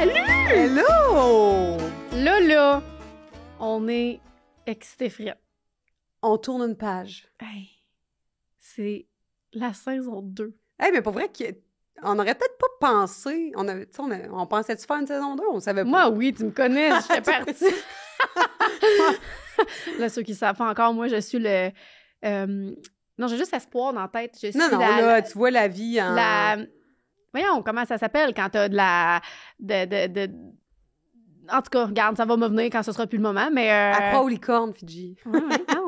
Salut! Hello! Là, on est excité frette. On tourne une page. Hey, c'est la saison 2. Hey, mais pour vrai, on aurait peut-être pas pensé. On pensait-tu faire une saison 2? On savait pas. Moi, oui, tu me connais, j'étais partie. Là, ceux qui ne savent pas encore, moi, je suis le... Non, j'ai juste espoir dans la tête. Je suis là, tu vois la vie en... Voyons, comment ça s'appelle quand t'as de la... En tout cas, regarde, ça va me venir quand ce sera plus le moment, mais... À croix aux licornes, Fidji. Ouais, non.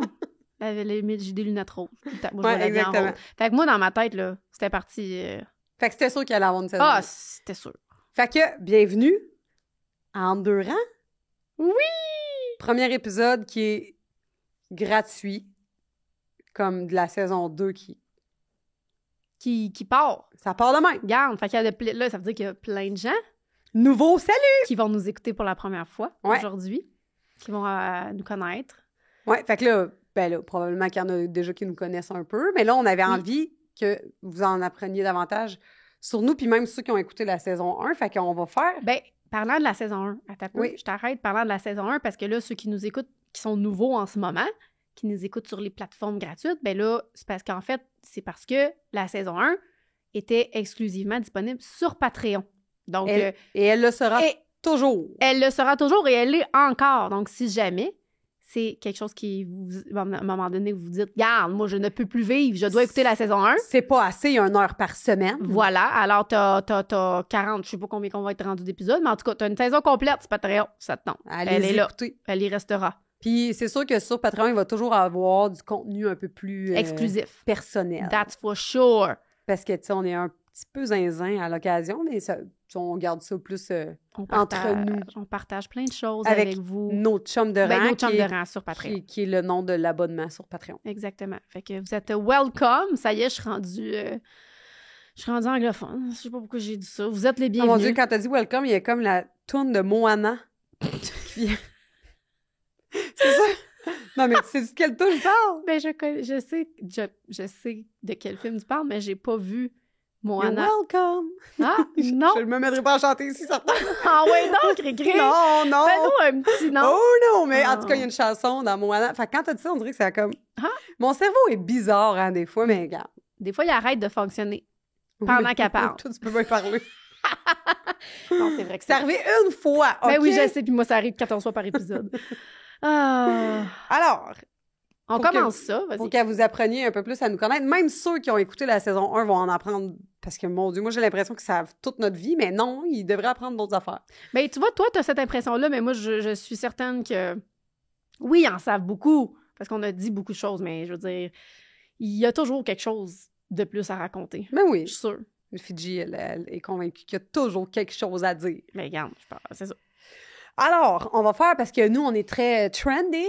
J'ai des lunettes roses. Moi, je vois la vie en exactement. rose. Fait que moi, dans ma tête, là, c'était parti... Fait que c'était sûr qu'il allait avoir une saison. Ah, c'était sûr. Fait que, bienvenue à En deux rangs. Oui! Premier épisode qui est gratuit, comme de la saison 2 Qui part. Ça part de même. Regarde, fait qu'il y a là, ça veut dire qu'il y a plein de gens Nouveau salut! qui vont nous écouter pour la première fois aujourd'hui, qui vont nous connaître. Ouais, fait que là, probablement qu'il y en a déjà qui nous connaissent un peu, mais là, on avait envie que vous en appreniez davantage sur nous, puis même ceux qui ont écouté la saison 1, fait qu'on va faire... Ben, parlant de la saison 1, attends un peu, Oui. je t'arrête parlant de la saison 1, parce que là, ceux qui nous écoutent, qui sont nouveaux en ce moment, qui nous écoutent sur les plateformes gratuites, ben là, c'est parce qu'en fait, c'est parce que la saison 1 était exclusivement disponible sur Patreon. Donc, et elle le sera toujours. Elle le sera toujours et elle l'est encore. Donc, si jamais c'est quelque chose qui, à un moment donné, vous dites « Regarde, moi, je ne peux plus vivre, je dois écouter la saison 1. » C'est pas assez, il y a 1 heure par semaine. Voilà. Alors, t'as 40, je sais pas combien qu'on va être rendu d'épisodes, mais en tout cas, t'as une saison complète sur Patreon. Ça te tente. Elle est là. Elle y restera. Puis c'est sûr que sur Patreon, il va toujours avoir du contenu un peu plus... exclusif. Personnel. That's for sure. Parce que, tu sais, on est un petit peu zinzin à l'occasion, mais ça, on garde ça plus entre nous. On partage plein de choses avec avec vous. Nos chums de rang. Nos chums de rang sur Patreon. Qui est le nom de l'abonnement sur Patreon. Exactement. Fait que vous êtes welcome. Ça y est, je suis rendue anglophone. Je sais pas pourquoi j'ai dit ça. Vous êtes les bienvenus. Oh mon Dieu, quand t'as dit welcome, il y a comme la tourne de Moana qui vient. C'est ça? Non, mais tu sais de quelle tourne je parle? Ben, je sais de quel film tu parles, mais j'ai pas vu Moana. You're welcome! Ah, non! Je ne me mettrai pas à chanter ici, certain. Ah ouais, non, Cricri! Non! Fais-nous un petit nom! Oh non! Mais en tout cas, il y a une chanson dans Moana. Fait que quand t'as dit ça, on dirait que c'est comme... Ah? Mon cerveau est bizarre, hein, des fois, mais regarde. Des fois, il arrête de fonctionner pendant qu'elle parle. Toi, tu peux pas y parler. Non, c'est vrai que c'est arrivé une fois, OK? Ben oui, je sais, puis moi, ça arrive 14 fois par épisode. Alors... On commence ça, vas-y. Pour que vous appreniez un peu plus à nous connaître. Même ceux qui ont écouté la saison 1 vont en apprendre, parce que, mon Dieu, moi, j'ai l'impression qu'ils savent toute notre vie, mais non, ils devraient apprendre d'autres affaires. Ben, tu vois, toi, t'as cette impression-là, mais moi, je suis certaine que, oui, ils en savent beaucoup, parce qu'on a dit beaucoup de choses, mais je veux dire, il y a toujours quelque chose de plus à raconter. Mais oui. Je suis sûre. Fidji, elle est convaincue qu'il y a toujours quelque chose à dire. Mais regarde, je parle, c'est ça. Alors, on va faire, parce que nous, on est très trendy,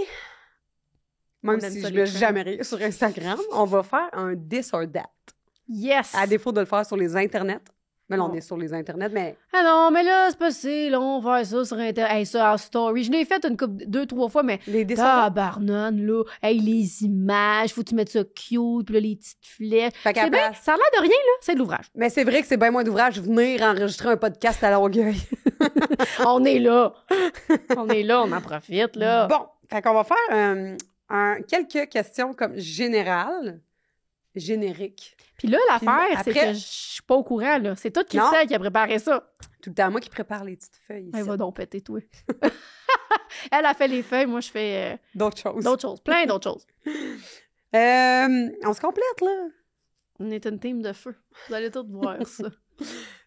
même si je ne mets jamais rien sur Instagram, on va faire un this or that. Yes! À défaut de le faire sur les internets. Mais là, on est sur les internets, mais... Ah non, mais là, c'est possible, là, on va faire ça sur Internet. Hey, ça, en story. Je l'ai fait une couple, 2-3 fois, mais... Les this or that. Tabarnane, là. Hey, les images, faut que tu mettes ça cute, puis là, les petites flèches. Fait qu'à bien, ça a l'air de rien, là. C'est de l'ouvrage. Mais c'est vrai que c'est bien moins d'ouvrage venir enregistrer un podcast à Longueuil. On est là. On est là, on en profite, là. Bon, fait qu'on va faire quelques questions comme générales, génériques. Puis là, l'affaire, après... c'est que je suis pas au courant, là. C'est toi, Christelle, qui a préparé ça. Tout le temps, moi qui prépare les petites feuilles ici. Elle va donc péter, toi. Elle a fait les feuilles, moi, je fais... d'autres choses. D'autres choses, plein d'autres choses. On se complète, là. On est une team de feu. Vous allez tous voir ça.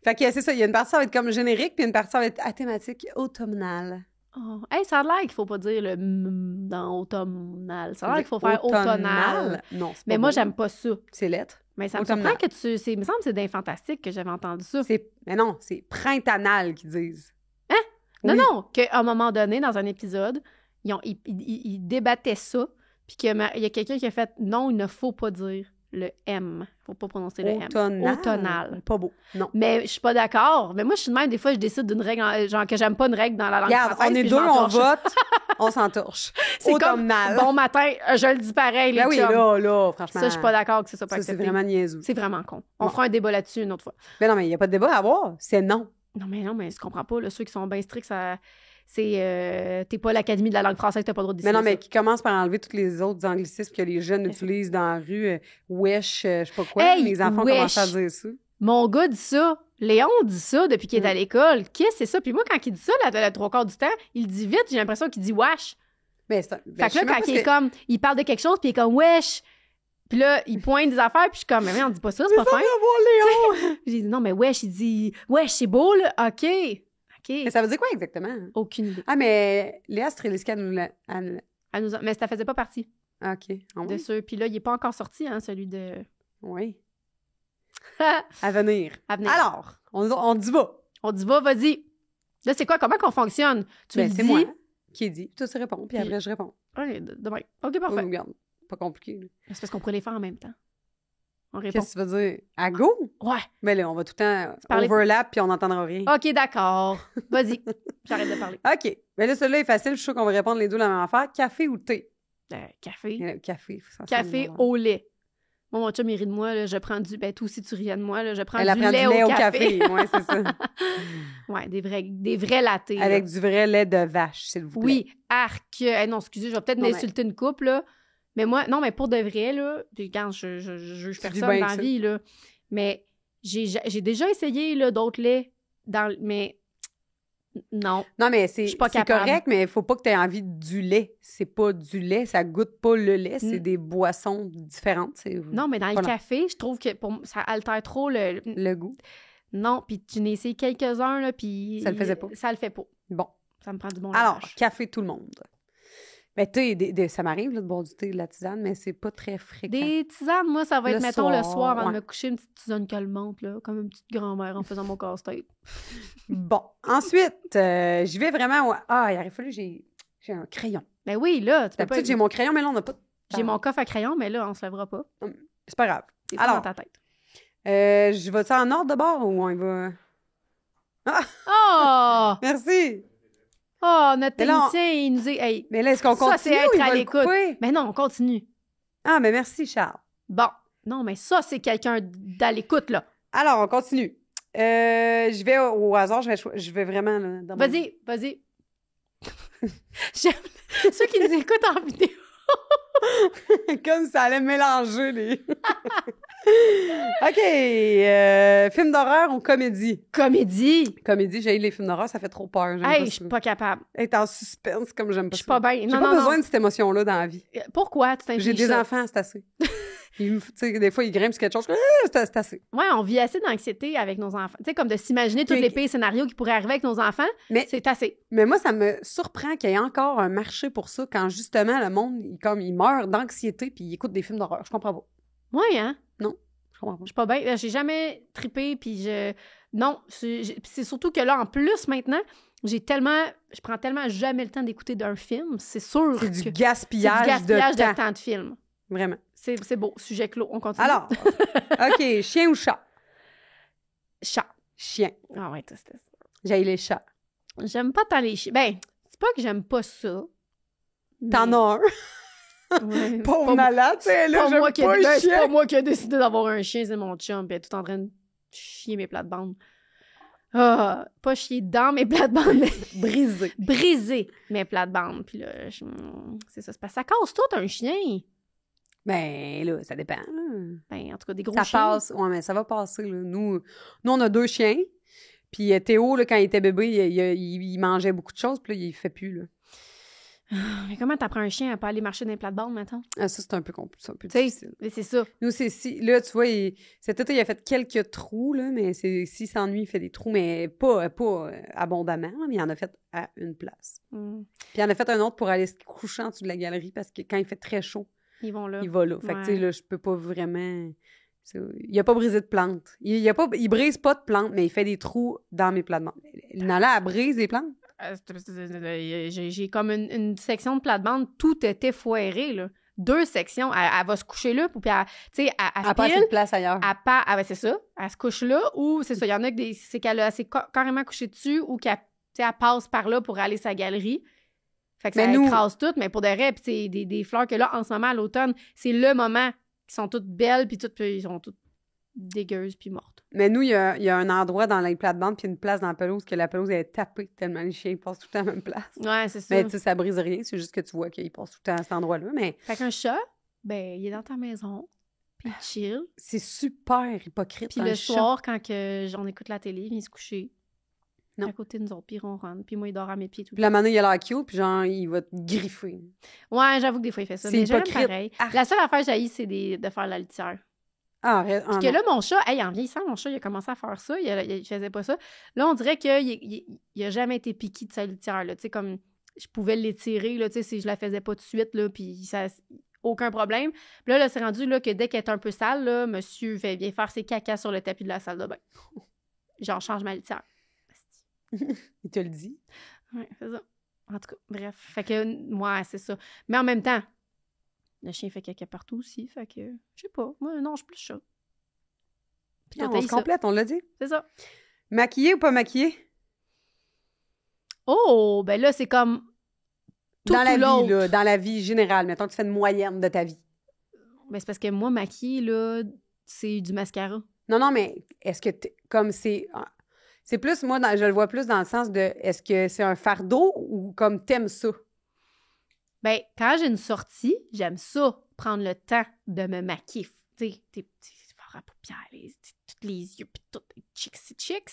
Fait que c'est ça, il y a une partie, ça va être comme générique, puis une partie, ça va être à thématique automnale. Oh. Hey, ça a l'air qu'il faut pas dire le dans automnal. Ça a l'air qu'il faut faire automnal. Non, c'est pas mais moi, beau. j'aime pas ça. C'est lettre. Mais ça me surprend que il me semble que c'est d'un fantastique que j'avais entendu ça. Mais non, c'est printanal qu'ils disent. Hein? Oui. Non, qu'à un moment donné, dans un épisode, ils débattaient ça, puis qu'il y a quelqu'un qui a fait « Non, il ne faut pas dire le M. Faut pas prononcer le M. » Automnal. Pas beau, non. Mais je suis pas d'accord. Mais moi, je suis de même, des fois, je décide d'une règle, genre que j'aime pas une règle dans la langue française. On est deux, on vote, on s'entorche. C'est automnal. Comme, bon matin, je le dis pareil, les ben oui, là, franchement. Ça, je suis pas d'accord que c'est ça pas accepté. C'est vraiment niaiseux. C'est vraiment con. On fera un débat là-dessus une autre fois. Ben non, mais il n'y a pas de débat à avoir. C'est non. Non, mais je comprends pas. Là, ceux qui sont bien stricts, ça... C'est... t'es pas l'Académie de la langue française, t'as pas le droit de Mais décider non, mais ça. qui commence par enlever tous les autres anglicismes que les jeunes utilisent dans la rue. Wesh, je sais pas quoi. Hey, les enfants wesh. commencent à dire ça. Mon gars dit ça. Léon dit ça depuis qu'il est à l'école. Qu'est-ce que c'est ça? Puis moi, quand il dit ça, la 3/4 du temps, il le dit vite. J'ai l'impression qu'il dit wesh. Ben, Fait que là, quand il est comme... Il parle de quelque chose, puis il est comme wesh. Puis là, il pointe des affaires, puis je suis comme, mais on dit pas ça, c'est pas fin. Léon! J'ai dit non, mais wesh, il dit wesh, c'est beau, là. OK. Mais ça veut dire quoi exactement? Aucune idée. Ah, mais Léa Streliski, elle nous l'a... Mais ça faisait pas partie Ah, OK. Ah, de oui? ceux. Puis là, il est pas encore sorti, hein, celui de... Oui. À venir. À venir. Alors, on dit va. On dit va, vas-y. Là, c'est quoi? Comment qu'on fonctionne? Tu Ben, le c'est dis... moi qui dit, toi tu réponds, puis après je réponds. Ouais, demain. OK, parfait. Oh, regarde, pas compliqué. Là. C'est parce qu'on pourrait les faire en même temps. On répond. Qu'est-ce que tu veux dire? À go? Ouais. Mais là, on va tout le temps Parler- overlap, puis on n'entendra rien. OK, d'accord. Vas-y. J'arrête de parler. OK. Mais là, celui-là est facile, je suis sûre qu'on va répondre les deux la même affaire. Café ou thé? Café. Café. Ça Café semble bon. au lait. Moi, mon chum, il rit de moi. Là, je prends du... Ben, toi aussi, tu riais de moi. Là, je prends Elle du prend lait, du lait au au café. café. Oui, c'est ça. Ouais, des vrais lattés. Avec là. du vrai lait de vache, s'il vous plaît. Oui, arc. Non, excusez, je vais peut-être Non, mais- m'insulter une couple, là. Mais moi, non, mais pour de vrai, là, puis quand je juge Tu vis personne bien dans avec la ça. vie, là, mais j'ai déjà essayé, là, d'autres laits, mais non. Non, mais c'est Je suis pas c'est capable. correct, mais il faut pas que tu aies envie du lait. C'est pas du lait, ça goûte pas le lait, c'est Mm. des boissons différentes. C'est Non, mais dans le Voilà. café, je trouve que ça altère trop le... le goût. Non, puis j'en ai essayé quelques-uns, là, puis... Ça le faisait pas. Ça le fait pas. Bon. Ça me prend du bon Alors, lavage. café tout le monde. Ben, thé, ça m'arrive là, de boire du thé, de la tisane, mais c'est pas très fréquent. Des tisanes, moi, ça va être, Le mettons, le soir, soir, avant ouais. de me coucher, une petite tisane calmante, là, comme une petite grand-mère en faisant mon casse-tête. Bon. Ensuite, j'y vais vraiment. Ah, il aurait fallu que j'ai un crayon. Ben oui, là, tu peux pas... D'habitude, j'ai mon crayon, mais là, on n'a pas de J'ai mon coffre à crayon, mais là, on se lèvera pas. C'est pas grave. C'est pas Alors, dans ta tête. je vais-tu en ordre de bord ou on y va? Oh! Merci! Oh, notre Mais là, technicien, il nous dit... Hey, Mais là, est-ce qu'on Ça, continue c'est être ou il à va le l'écoute. couper? ben non, on continue. Ah, mais merci, Charles. Bon. Non, mais ça, c'est quelqu'un d'à l'écoute, là. Alors, on continue. Je vais au hasard, je vais vraiment... Là, dans mon- Vas-y. J'aime ceux qui nous écoutent en vidéo. Comme ça allait mélanger les... OK. Film d'horreur ou comédie? Comédie. Comédie, j'ai eu les films d'horreur, ça fait trop peur. J'aime Hey, pas je ça. suis pas capable. Être en suspense comme j'aime pas Je suis ça. pas bien. J'ai Non, pas non, besoin non. de cette émotion-là dans la vie. Pourquoi tu J'ai t'infliges des ça? enfants, c'est assez. Tu sais, des fois, ils grimpent sur quelque chose. C'est assez. Ouais, on vit assez d'anxiété avec nos enfants. Tu sais, comme de s'imaginer tous Ok. les pires scénarios qui pourraient arriver avec nos enfants, Mais- c'est assez. Mais moi, ça me surprend qu'il y ait encore un marché pour ça quand, justement, le monde, il meurt d'anxiété puis il écoute des films d'horreur. Je comprends pas. Ouais, hein? Je comprends pas. Je suis pas bien. J'ai jamais trippé, puis Non, c'est surtout que là, en plus, maintenant, je prends tellement jamais le temps d'écouter d'un film. C'est sûr C'est que du c'est gaspillage, du gaspillage de temps. de temps de film. Vraiment. C'est beau. Sujet clos. On continue. Alors, OK, chien ou chat? Chat. Chien. Ah ouais, c'était ça. J'ai les chats. J'aime pas tant les chiens. Ben, c'est pas que j'aime pas ça. T'en as un. Ouais, Pauvre malade, tu sais, là, pas j'aime moi qui pas ai- le ben, c'est chien. pas moi qui ai décidé d'avoir un chien, c'est mon chum. Puis elle est tout en train de chier mes plates-bandes. Ah, pas chier dans mes plates-bandes, mais Brisé. briser mes plates-bandes. Puis là, c'est ça. C'est parce que ça casse tout, un chien. Ben, là, ça dépend. là. Ben, en tout cas, des gros Ça chiens. passe. Ouais, mais ça va passer, là. Nous, on a 2 chiens. Puis Théo, là, quand il était bébé, il mangeait beaucoup de choses. Puis là, il fait plus, là. Mais comment t'apprends un chien à pas aller marcher dans les plates-bandes, maintenant? Ah, ça, c'est un peu Tu sais, difficile. mais c'est ça. Nous, c'est si... Là, tu vois, cet été, il a fait quelques trous, là, mais s'il s'ennuie, il fait des trous, mais pas abondamment, là, mais il en a fait à une place. Mm. Puis il en a fait un autre pour aller se coucher en dessous de la galerie, parce que quand il fait très chaud, Ils vont là. il va là. Fait que, tu sais, Ouais. là, je peux pas vraiment... Il a pas brisé de plantes. Il brise pas de plantes, mais il fait des trous dans mes plates-bandes. Nala, elle brise des plantes? J'ai comme une section de plate-bande, tout était foiré, là. 2 sections. Elle va se coucher là, puis elle, tu sais, elle Elle a pas assez pile, de place ailleurs. ben c'est ça. Elle se couche là, ou c'est ça. Il y en a que c'est qu'elle s'est carrément couchée dessus, ou qu'elle, tu sais, elle passe par là pour aller à sa galerie. Fait que ça Mais nous- écrase tout, mais pour de vrai, puis tu sais, des fleurs que là, en ce moment, à l'automne, c'est le moment qui sont toutes belles, puis ils sont toutes dégueuse puis morte. Mais nous, il y a un endroit dans les plates-bandes puis une place dans la pelouse que la pelouse elle est tapée tellement les chiens passent tout le temps à la même place. Ouais, c'est ça. Mais tu sais, ça brise rien, c'est juste que tu vois qu'ils passent tout le temps à cet endroit-là, mais... Fait qu'un chat, ben, il est dans ta maison, puis il chill. C'est super hypocrite. Puis le soir, quand on écoute la télé, il vient se coucher. Non. À côté de nous autres, puis il ronronne. Puis moi, il dort à mes pieds tout le Puis la manée, il a l'air cute, puis genre, il va te griffer. Ouais, j'avoue que des fois, il fait ça. C'est Mais j'aime hypocrite. pareil. Ah. La seule affaire que j'haïs, c'est de faire la litière. Ah, arrête. Puis que là, mon chat, en vieillissant, mon chat, il a commencé à faire ça. Il faisait pas ça. Là, on dirait qu'il a jamais été piqué de sa litière, là. Tu sais, comme je pouvais l'étirer, là, tu sais, si je la faisais pas tout de suite, là, puis ça... Aucun problème. Puis là, c'est rendu là, que dès qu'elle est un peu sale, là, monsieur vient faire ses cacas sur le tapis de la salle de bain. Genre, change ma litière. Il te le dit. Ouais, c'est ça. En tout cas, bref. Fait que, ouais, c'est ça. Mais en même temps, le chien fait caca partout aussi. Fait que, je sais pas. Moi, non, je suis plus chat. Puis Non, toi, on se complète, on l'a dit. C'est ça. Maquillé ou pas maquillé? Oh, ben là, c'est comme tout Dans la ou vie, l'autre. là, dans la vie générale. Mettons que tu fais une moyenne de ta vie. Ben, c'est parce que moi, maquillée, là, c'est du mascara. Non, mais est-ce que comme c'est... C'est plus, moi, je le vois plus dans le sens de est-ce que c'est un fardeau ou comme t'aimes ça? Ben, quand j'ai une sortie, j'aime ça, prendre le temps de me maquiller. Tu sais, t'es fort à paupières, tous les yeux, puis tout, chicks.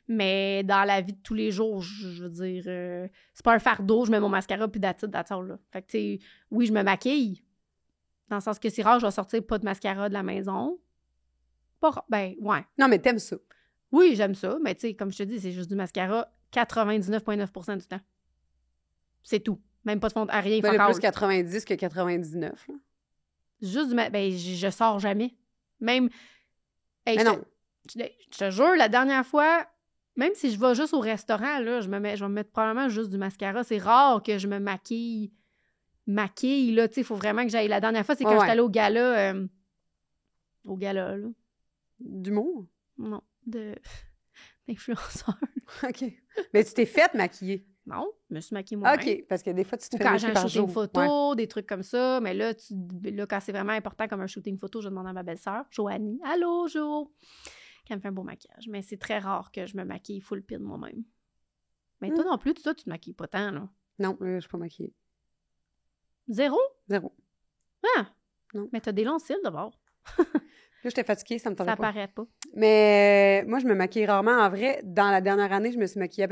Mais dans la vie de tous les jours, je veux dire, c'est pas un fardeau, je mets mon mascara, puis that's it, là. Fait que, tu sais, oui, je me maquille. Dans le sens que c'est rare, je vais sortir pas de mascara de la maison. Pas rare, ben, ouais. Non, mais t'aimes ça. Oui, j'aime ça, mais tu sais, comme je te dis, c'est juste du mascara 99,9% du temps. C'est tout. Même pas de fond à rien. Ben, fuck le all. plus 90 que 99. Là. Juste du ben, je sors jamais. Même. Hey, Mais non. Je te jure, la dernière fois, même si je vais juste au restaurant, là, je vais me mettre probablement juste du mascara. C'est rare que je me maquille, là. Tu sais, il faut vraiment que j'aille. La dernière fois, c'est quand j'étais allée au gala. Au gala, là. D'humour? Non, d'influenceur. OK. Mais tu t'es faite maquiller. Non, je me suis maquillée moi-même. OK, parce que des fois, tu te Ou fais quand j'ai maquiller un par shooting jour. photo, Ouais. des trucs comme ça. Mais là, quand c'est vraiment important comme un shooting photo, je demande à ma belle-sœur, Joanie. Allô, Jo! Qu'elle me fait un beau maquillage. Mais c'est très rare que je me maquille full pin moi-même. Mais toi non plus, tu te maquilles pas tant, là. Non, je suis pas maquillée. Zéro? Zéro. Ah! Non. Mais t'as des longs cils d'abord. Là, j'étais fatiguée, ça me tentait Ça pas. paraît pas. Mais moi, je me maquille rarement. En vrai, dans la dernière année, je me suis maquillée à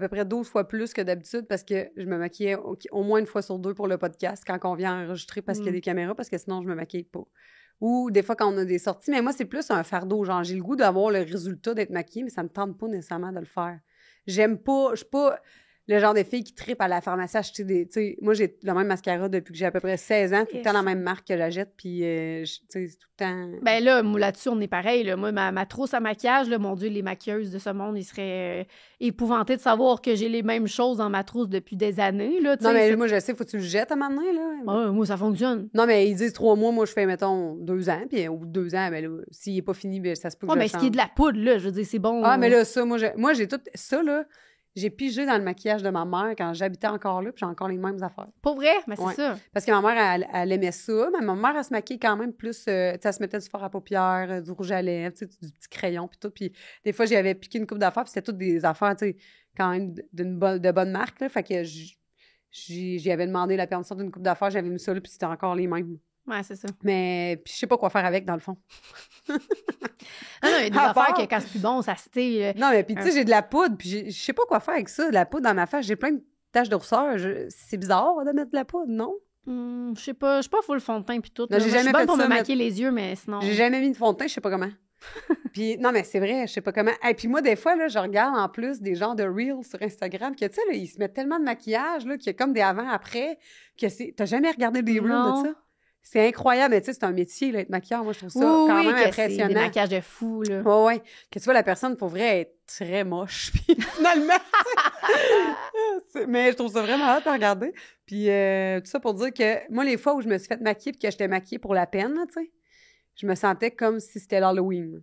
peu près 12 fois plus que d'habitude parce que je me maquillais au moins une fois sur deux pour le podcast quand on vient enregistrer parce qu'il y a des caméras, parce que sinon, je me maquille pas. Ou des fois, quand on a des sorties. Mais moi, c'est plus un fardeau. Genre, j'ai le goût d'avoir le résultat d'être maquillée, mais ça me tente pas nécessairement de le faire. J'aime pas... Je suis pas le genre de fille qui trippe à la pharmacie acheter des... Tu sais, moi, j'ai le même mascara depuis que j'ai à peu près 16 ans, tout le temps la même marque que j'achète, puis tu sais, c'est tout le temps... Ben là, moi, là-dessus, on est pareil. Là. Moi, ma trousse à maquillage, là, mon Dieu, les maquilleuses de ce monde, ils seraient épouvantés de savoir que j'ai les mêmes choses dans ma trousse depuis des années. Là, Non, mais moi, je sais, faut que tu le jettes à un moment donné, là. Ah, moi, ça fonctionne. Non, mais ils disent 3 mois, moi, je fais, mettons, 2 ans, puis au bout de 2 ans, ben là, s'il est pas fini, ben ça se peut que Oh, je mais le ce qui est change. de la poudre, là, je veux dire, c'est bon. Ah, mais là, ça, moi, j'ai tout... Ça, là, j'ai pigé dans le maquillage de ma mère quand j'habitais encore là, puis j'ai encore les mêmes affaires. Pour vrai? Mais c'est Ouais. ça. Parce que ma mère, elle aimait ça, mais ma mère, elle se maquillait quand même plus... tu sais, elle se mettait du fard à paupières, du rouge à lèvres, tu sais, du petit crayon, puis tout. Puis des fois, j'avais piqué une coupe d'affaires, puis c'était toutes des affaires, tu sais, quand même de bonne marque, là. Fait que j'y avais demandé la permission d'une coupe d'affaires, j'avais mis ça là, puis c'était encore les mêmes. Ouais, c'est ça. Mais puis je sais pas quoi faire avec, dans le fond. Ah non, il y a des À affaires part- que quand c'est plus bon, ça se tait. Non, mais puis tu sais, j'ai de la poudre, puis je sais pas quoi faire avec ça, de la poudre dans ma face. J'ai plein de taches de rousseur. C'est bizarre de mettre de la poudre, non? Je sais pas, je suis pas full fond de teint puis tout. Non, là. j'ai Moi, je suis jamais bonne fait pour ça, me mais- maquiller les yeux, mais sinon. J'ai jamais mis de fond de teint, je sais pas comment. Puis non, mais c'est vrai, je sais pas comment. Et puis moi, des fois, là, je regarde en plus des genres de reels sur Instagram que, tu sais, là, ils se mettent tellement de maquillage, là, qu'il y a comme des avant-après, que c'est... T'as jamais regardé des reels Non. de ça? C'est incroyable, mais tu sais, c'est un métier, là, être maquilleur. Moi, je trouve ça Oui, quand oui, même que c'est impressionnant. des maquillages de fou, là. Ouais, ouais. Que tu vois, la personne, pour vrai, est très moche. Puis finalement, mais je trouve ça vraiment hâte à regarder. Puis tout ça pour dire que moi, les fois où je me suis fait maquiller puis que j'étais maquillée pour la peine, là, tu sais, je me sentais comme si c'était l'Halloween.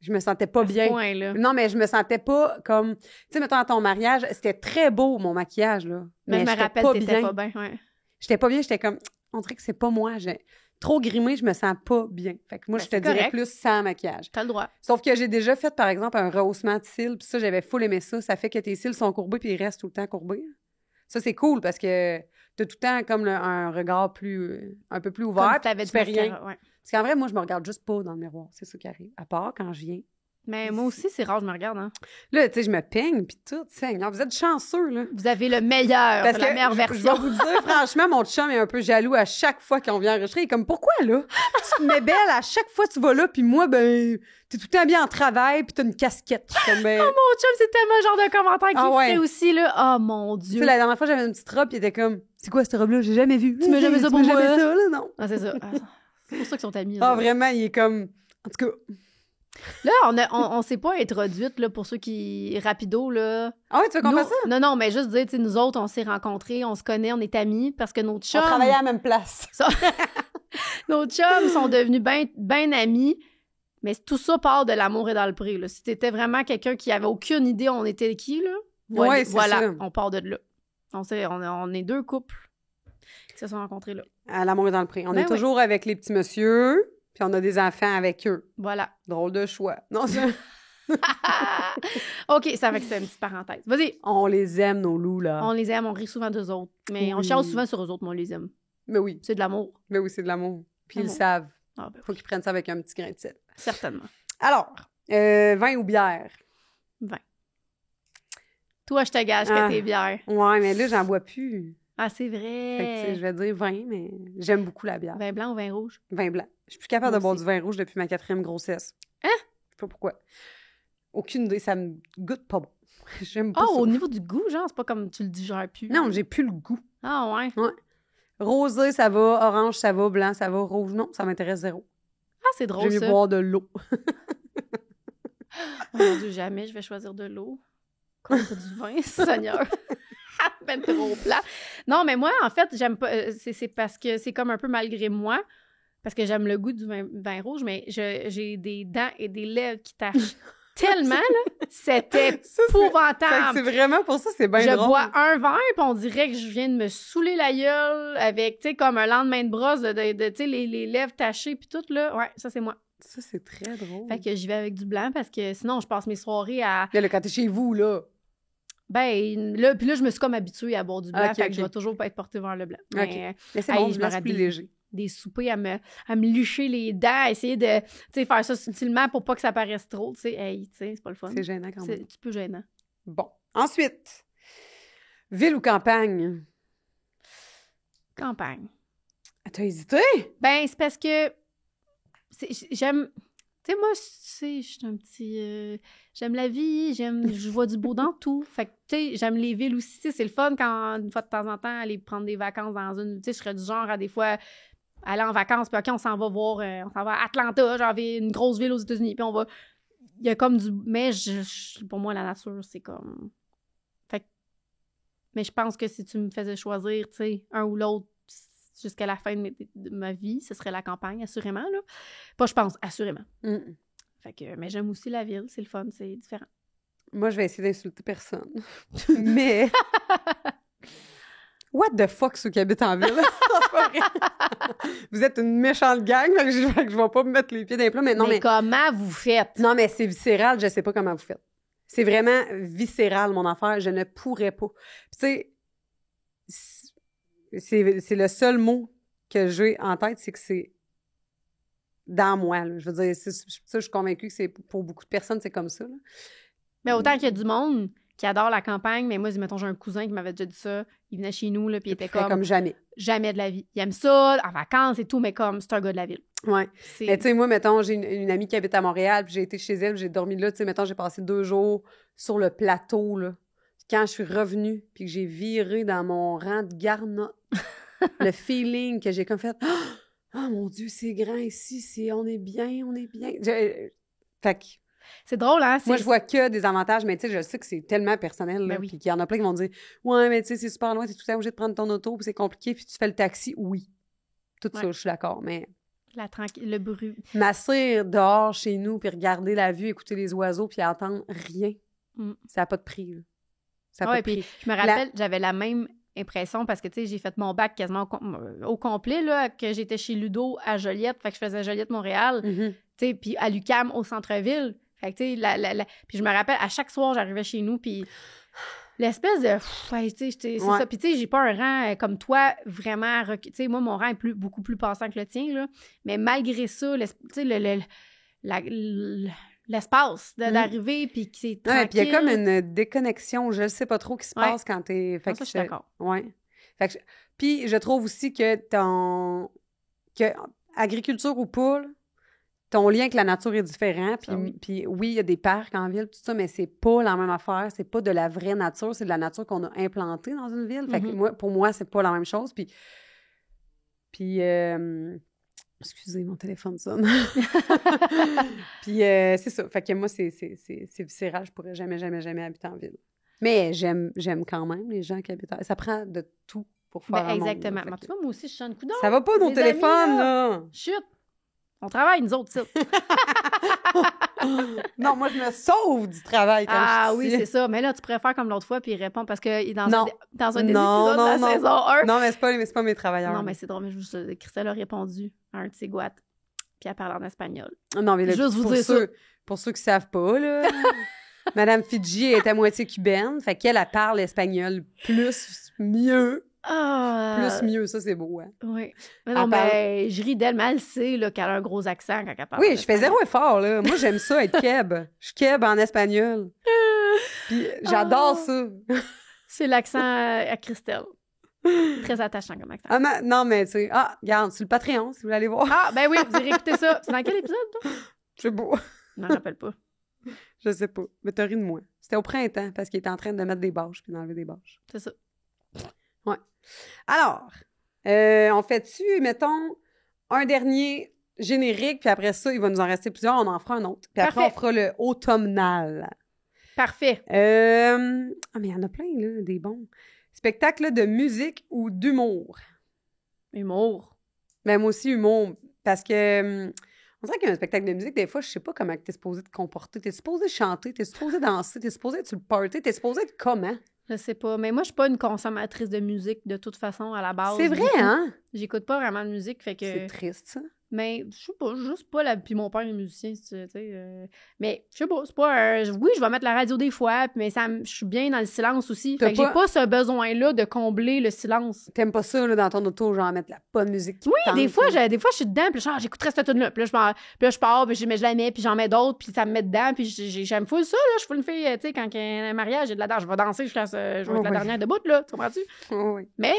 Je me sentais pas À ce bien. point-là. Non, mais je me sentais pas comme... Tu sais, mettons, à ton mariage, c'était très beau, mon maquillage, là. Mais je me j'étais rappelle, pas t'étais bien. pas bien, ouais. J'étais pas bien, j'étais comme... On dirait que c'est pas moi. trop grimée, je me sens pas bien. Fait que moi, Ben, je te c'est dirais correct. plus sans maquillage. T'as le droit. Sauf que j'ai déjà fait, par exemple, un rehaussement de cils, puis ça, j'avais full aimé ça. Ça fait que tes cils sont courbés, puis ils restent tout le temps courbés. Ça, c'est cool, parce que t'as tout le temps comme un regard plus, un peu plus ouvert, Comme si puis t'avais tu du fais rien. mascara, ouais. Parce qu'en vrai, moi, je me regarde juste pas dans le miroir. C'est ça qui arrive. À part quand je viens. Mais moi aussi, c'est rare, je me regarde, hein. Là, tu sais, je me peigne, puis tout. Seigneur, vous êtes chanceux, là. Vous avez le meilleur, Parce la que meilleure je version. vais vous dire, franchement, mon chum est un peu jaloux à chaque fois qu'on vient enregistrer. Il est comme, pourquoi, là? Tu te mets belle à chaque fois que tu vas là, puis moi, ben, t'es tout le temps bien en travail, puis t'as une casquette. Je suis comme, ben... Oh mon chum, c'est tellement le genre de commentaire qu'il Ah ouais. fait aussi, là. Oh mon Tu Dieu. sais, la dernière fois, j'avais une petite robe, puis il était comme, c'est quoi cette robe-là? J'ai jamais vu. Tu mets jamais ça pour moi? jamais ça, là, non. Ah, c'est ça. Ah, c'est pour ça qu'ils sont amis. Ah, là. vraiment, il est comme, en tout cas... Là, on s'est pas introduite, là, pour ceux qui... Rapido, là. Ah ouais, tu veux qu'on Nous- fasse ça? Non, mais juste dire, tu sais, nous autres, on s'est rencontrés, on se connaît, on est amis, parce que nos On chums... travaillait à la même place. Nos chums sont devenus bien amis, mais tout ça part de l'amour et dans le prix, là. Si t'étais vraiment quelqu'un qui avait aucune idée on était qui, là, Ouais, c'est voilà, ça. on part de là. On est deux couples qui se sont rencontrés là. À l'amour est dans le prix. On Ben est oui. toujours avec les petits messieurs, puis on a des enfants avec eux. Voilà. Drôle de choix. Non, ça... OK, ça fait que c'est une petite parenthèse. Vas-y. On les aime, nos loups, là. On les aime, on rit souvent d'eux autres, mais on Oui. chiale souvent sur eux autres, mais on les aime. Mais oui, C'est de l'amour. c'est de l'amour. Puis ils le L'amour. savent. Ah ben, Faut qu'ils prennent ça avec un petit grain de sel. certainement. Alors, vin ou bière? Vin. Toi, je te gage que Ah. t'es bière. Ouais, mais là, j'en bois plus. Ah, c'est Fait que, tu sais, vrai. je vais dire vin, mais j'aime beaucoup la bière. Vin blanc ou vin rouge? Vin blanc. Je suis plus capable Moi de boire aussi. du vin rouge depuis ma 4e grossesse. Hein? Je sais pas pourquoi. Aucune idée, ça me goûte pas bon. J'aime pas Ah, ça. au niveau du goût, genre, c'est pas comme tu le digères plus. Non, j'ai plus le goût. Ah, ouais. Rosé, ça va. Orange, ça va. Blanc, ça va. Rouge, non, ça m'intéresse zéro. Ah, c'est drôle, J'aime mieux ça. boire de l'eau. Oh mon Dieu, jamais je vais choisir de l'eau contre du vin, Seigneur. Ben trop plat. Non, mais moi, en fait, j'aime pas... c'est parce que c'est comme un peu malgré moi, parce que j'aime le goût du vin rouge, mais j'ai des dents et des lèvres qui tachent tellement, là. C'était Ça, c'est- Fait que épouvantable. c'est vraiment pour ça, c'est bien Je drôle. bois un verre, puis on dirait que je viens de me saouler la gueule avec, tu sais, comme un lendemain de brosse, tu sais, les lèvres tachées, puis tout, là. Ouais, ça, c'est moi. Ça, c'est très drôle. Fait que j'y vais avec du blanc, parce que sinon, je passe mes soirées à... Là, quand t'es chez vous, là. Ben, là, puis là, je me suis comme habituée à boire du blanc, Ah, ok, fait que ok. je vais toujours pas être portée vers le blanc. Ok. Mais Mais c'est Hey, bon, je du me blanc, c'est plus rhabille. léger. des soupers à me lucher les dents, essayer de, tu sais, faire ça subtilement pour pas que ça paraisse trop, tu sais. Hey, tu sais, c'est pas le fun. C'est gênant quand C'est même. un petit peu gênant. Bon. Ensuite, ville ou campagne? Campagne. T'as hésité? Ben, c'est parce que j'aime... Tu sais, moi, tu sais, je suis un petit... j'aime la vie, je vois du beau dans tout. Fait que, tu sais, j'aime les villes aussi. Tu sais, c'est le fun quand, une fois de temps en temps, aller prendre des vacances dans une... Tu sais, je serais du genre à des fois aller en vacances, puis OK, on s'en va voir... on s'en va à Atlanta, genre une grosse ville aux États-Unis, puis on va... Il y a comme du... Mais pour moi, la nature, c'est comme... Fait que... Mais je pense que si tu me faisais choisir, tu sais, un ou l'autre, jusqu'à la fin de ma vie, ce serait la campagne, assurément, là. Pas je pense, assurément. Fait que, mais j'aime aussi la ville, c'est le fun, c'est différent. Moi, je vais essayer d'insulter personne. Mais... What the fuck, ceux qui habitent en ville? C'est pas vrai. Vous êtes une méchante gang, fait que je vais pas me mettre les pieds dans les plats, mais non, mais... comment vous faites? Non, mais c'est viscéral, je sais pas comment vous faites. C'est vraiment viscéral, mon affaire, je ne pourrais pas. Puis tu sais, c'est le seul mot que j'ai en tête, c'est que c'est dans moi, là. Je veux dire, ça, je suis convaincue que c'est pour beaucoup de personnes, c'est comme ça, là. Mais autant qu'il y a du monde qui adore la campagne, mais moi, mettons, j'ai un cousin qui m'avait déjà dit ça, il venait chez nous, là, puis il était Fait comme jamais. jamais de la vie. Il aime ça, en vacances et tout, mais comme, c'est un gars de la ville. Ouais. C'est... Mais tu sais, moi, mettons, j'ai une amie qui habite à Montréal, puis j'ai été chez elle, puis j'ai dormi là, tu sais, mettons, j'ai passé 2 jours sur le plateau, là. Quand je suis revenue, puis que j'ai viré dans mon rang de garnotte, le feeling que j'ai comme fait, « Oh mon Dieu, c'est grand ici, on est bien, on est bien. » Fait que, c'est drôle, hein? moi, je vois que des avantages, mais tu sais, je sais que c'est tellement personnel, là, Ben oui. puis qu'il y en a plein qui vont dire, « Ouais, mais tu sais, c'est super loin, t'es tout le temps obligé de prendre ton auto, puis c'est compliqué, puis tu fais le taxi. » Oui, tout ça, Ouais. je suis d'accord, mais... Le bruit. M'asseoir dehors chez nous, puis regarder la vue, écouter les oiseaux, puis entendre rien, Mm. ça n'a pas de prix, là. Ça n'a Ouais, pas de puis prix. je me rappelle, j'avais la même impression parce que, tu sais, j'ai fait mon bac quasiment au complet, là, que j'étais chez Ludo à Joliette. Fait que je faisais Joliette-Montréal, tu sais, puis à l'UQAM au centre-ville. Fait que, tu sais, puis je me rappelle, à chaque soir, j'arrivais chez nous, puis l'espèce de... ouais, tu sais, c'est ça. Puis, tu sais, j'ai pas un rang comme toi vraiment... Tu sais, moi, mon rang est beaucoup plus passant que le tien, là. Mais malgré ça, tu sais, l'espace d'arriver, puis que c'est tranquille. Puis il y a comme une déconnexion, je ne sais pas trop qui se passe quand t'es... Ça, je suis d'accord. Ouais. Puis je trouve aussi que agriculture ou poule, ton lien avec la nature est différent. Puis oui, il y a des parcs en ville, tout ça, mais c'est pas la même affaire. C'est pas de la vraie nature, c'est de la nature qu'on a implantée dans une ville. Fait que pour moi, c'est pas la même chose. Puis excusez, mon téléphone sonne. Puis c'est ça. Fait que moi, c'est viscéral. Je pourrais jamais habiter en ville. Mais j'aime quand même les gens qui habitent en ville. Ça prend de tout pour faire un monde. Exactement. Mais tu vois, moi aussi, je chante coup d'œil. Ça va pas, nos téléphones, là! Chut! On travaille, nous autres, ça. Non, moi, je me sauve du travail quand je suis oui, c'est ça. Mais là, tu pourrais faire comme l'autre fois puis répondre parce que dans un des épisodes de la saison 1... Non, mais c'est pas mes travailleurs. Non, mais c'est drôle. Mais juste, Christelle a répondu à un de ses guattes puis elle parle en espagnol. Non, mais là, juste vous dire ça. Pour ceux qui savent pas, là, Madame Fidji est à moitié cubaine, fait qu'elle parle espagnol mieux. Plus mieux, ça, c'est beau, hein? Oui. Mais non, mais je ris d'elle, mais elle sait là, qu'elle a un gros accent quand elle parle. Oui, je fais zéro effort, là. Moi, j'aime ça, être keb. Je suis keb en espagnol. Puis j'adore ça. C'est l'accent à Christelle. Très attachant comme accent. Non, mais tu sais, regarde, sur le Patreon, si vous voulez aller voir. Ben oui, vous irez écouter ça. C'est dans quel épisode, toi? Je sais pas. Je m'en rappelle pas. Je sais pas. Mais t'as ri de moi. C'était au printemps, parce qu'il était en train de mettre des bâches puis d'enlever des bâches. C'est ça. Ouais. Alors, on fait-tu, mettons, un dernier générique, puis après ça, il va nous en rester plusieurs, on en fera un autre. Puis après, on fera le automnal. Parfait. Mais il y en a plein, là, des bons. Spectacle de musique ou d'humour? Humour. Ben, moi aussi, humour. Parce que, on dirait qu'il y a un spectacle de musique, des fois, je sais pas comment t'es supposé te comporter. T'es supposé chanter, t'es supposé danser, t'es supposé être sur le party, t'es supposé être comment? Je sais pas, mais moi, je suis pas une consommatrice de musique de toute façon, à la base. C'est vrai, hein? J'écoute pas vraiment de musique, fait que... C'est triste, ça. Mais, je sais pas, juste pas la... Puis mon père est musicien, tu sais... Mais, je sais pas, c'est pas un... Oui, je vais mettre la radio des fois, mais je suis bien dans le silence aussi. Fait que j'ai pas ce besoin-là de combler le silence. T'aimes pas ça, là, dans ton auto, genre, mettre la bonne musique qui Oui, des fois, je suis dedans, puis genre, j'écouterais cette tune-là. Puis là, je pars, puis je la mets, puis j'en mets d'autres, puis ça me met dedans, puis j'aime full ça, là. Je suis une fille, tu sais, quand il y a un mariage, j'ai de la danse, je vais danser jusqu'à je vais être la dernière debout, là, tu comprends-tu? Oui. Mais,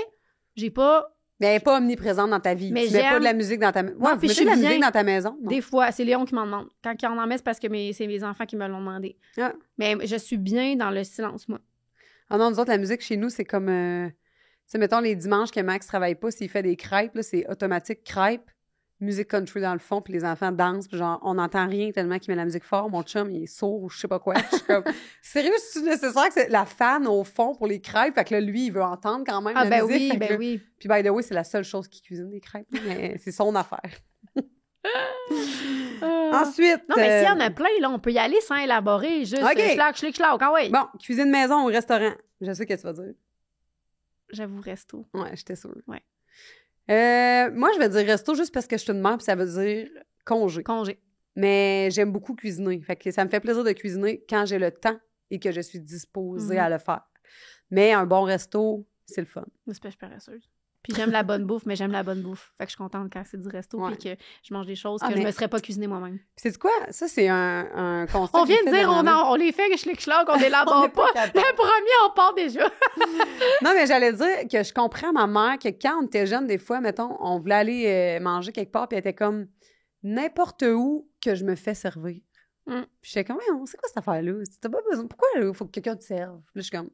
j'ai pas... Mais elle n'est pas omniprésente dans ta vie. Mais tu mets pas de la musique dans ta maison. Ouais, tu mets de la musique dans ta maison. Non? Des fois, c'est Léon qui m'en demande. Quand il en met, c'est parce que c'est mes enfants qui me l'ont demandé. Ah. Mais je suis bien dans le silence, moi. Ah non, nous autres, la musique chez nous, c'est comme... tu sais, mettons, les dimanches que Max travaille pas, s'il fait des crêpes, là, c'est automatique crêpes, musique country dans le fond, puis les enfants dansent, puis genre, on n'entend rien tellement qu'il met la musique fort. Mon chum, il est sourd ou je sais pas quoi. Je suis comme, sérieux, c'est nécessaire que c'est la fan au fond pour les crêpes? Fait que là, lui, il veut entendre quand même la musique. Oui. Puis, by the way, c'est la seule chose qu'il cuisine, des crêpes. Mais c'est son affaire. Ensuite... Non, mais s'il y en a plein, là, on peut y aller sans élaborer. Juste schlag, ah ouais. Bon, cuisine maison ou restaurant? Je sais ce que tu vas dire. J'avoue, resto. Ouais, j'étais sûre. Ouais. Moi, je vais dire resto juste parce que je suis une mère, puis ça veut dire congé. Congé. Mais j'aime beaucoup cuisiner. Fait que ça me fait plaisir de cuisiner quand j'ai le temps et que je suis disposée à le faire. Mais un bon resto, c'est le fun. Moi, c'est pas je suis paresseuse. Puis j'aime la bonne bouffe, mais j'aime la bonne bouffe. Fait que je suis contente quand c'est du resto puis que je mange des choses que je me serais pas cuisinées moi-même. C'est quoi? Ça, c'est un constat. On vient de dire, on les fait que schlick-schlag, on élabore pas. Le premier, on part déjà. Non, mais j'allais dire que je comprends ma mère que quand on était jeune, des fois, mettons, on voulait aller manger quelque part puis elle était comme n'importe où que je me fais servir. Puis j'étais comme, c'est quoi cette affaire-là? T'as pas besoin. Pourquoi il faut que quelqu'un te serve? Là, je suis comme,